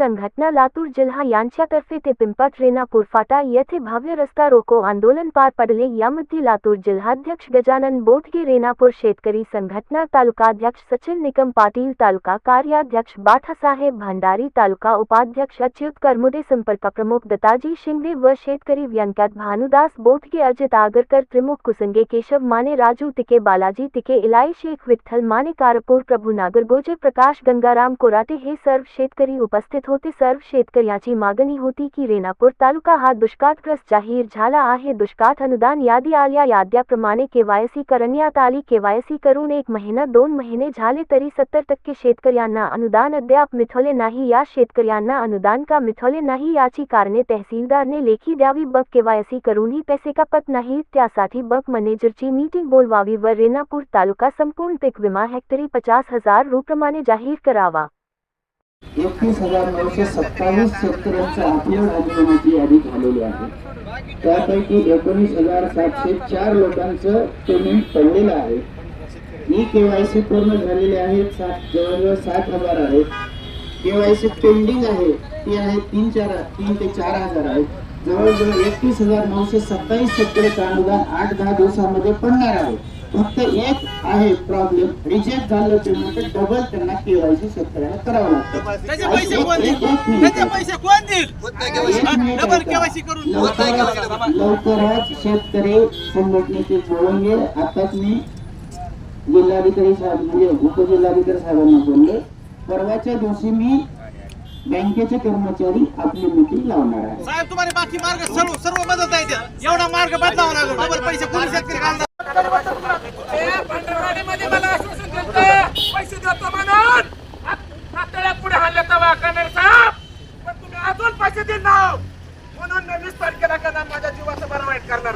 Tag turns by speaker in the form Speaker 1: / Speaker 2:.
Speaker 1: संघटना लातूर जिल्हा यांच्यातर्फे ते पिंपट रेणापूर फाटा येथे भव्य रस्ता रोको आंदोलन पार पडले। यामध्ये लातूर जिल्हाध्यक्ष गजानन बोटगे, रेणापूर शेतकरी संघटना तालुकाध्यक्ष सचिन निकम पाटील, तालुका कार्याध्यक्ष बाठासाहेब भंडारी, तालुका उपाध्यक्ष अच्युत करमुदे, संपर्क प्रमुख दत्ताजी शिंदे व शेतकरी व्यंकट भानुदास बोटगे, अजित आगरकर, त्रिमुख कुसंगे, केशव माने, राजू तिके, बालाजी तिके, इलाई शेख, विठ्ठल माने, कारपूर, प्रभू नागरगोजे, प्रकाश गंगाराम कोराटे हे सर्व शेतकरी उपस्थित होते। सर्व शेतकऱ्यांची मागणी होती की रेणापूर तालुका हा दुष्काळग्रस्त जाहीर झाला आहे। दुष्काळ अनुदान यादी आल्या याद्याप्रमाणे केवायसी करण्यात आली। केवायसी करून 1 महिना 2 महिने झाले तरी 70% शेतकऱ्यांना अनुदान अद्याप मिळाले नाही। या शेतकऱ्यांना अनुदान का मिळाले नाही याची कारणे तहसीलदारने लेखी द्यावी। बक केवायसी करूनही पैसे कापत नाही, त्यासाठी बक मॅनेजरची मीटिंग बोलवावी व रेणापूर तालुका संपूर्ण पीक विमा हेक्टरी 50,000 रुपये जाहीर करावा।
Speaker 2: 31,927 शेतकऱ्यांचा अपलोड अधिनियमाची यादी झालेली आहे। त्यापैकी 19,704 लोकांचं पेमेंट पडलेलं आहे। ही केवायसी पूर्ण झालेली आहे, जवळजवळ 7,000 आहेत। केवायसी पेंडिंग आहे, ती आहे 3 ते 4,000 आहेत। जवळजवळ 31,927 शेतकऱ्यांचं अनुदान 8-10 दिवसामध्ये पडणार आहे। फक्त एक आहे प्रॉब्लेम, रिजेक्ट झालं पेमेंट डबल त्यांना केवायसी शेतकऱ्यांना करावं लागतं।
Speaker 3: त्याचे पैसे कोण देईल? डबल केवायसी करून
Speaker 2: लवकरच शेतकरी संघटनेचे जोडून घे। आताच मी जिल्हाधिकारी साहेब म्हणजे उपजिल्हाधिकारी साहेबांना बोलले, परवाच्या दिवशी मी बँकेचे कर्मचारी आपली मीटिंग लावणार आहे।
Speaker 3: साहेब तुम्हाला बाकी मार्ग सर्व बदलता येते, एवढा मार्ग बदलावा लागेल। डबल पैसे कोणी शेतकरी काढणार?
Speaker 4: मला आश्वासन देतं पैसे देतो म्हणून आता पुढे हल्ले तवा करणार साहेब, पण तुम्ही अजून पैसे देणार म्हणून 20 तारखेला माझ्या जीवाचं बरं वाईट करणार।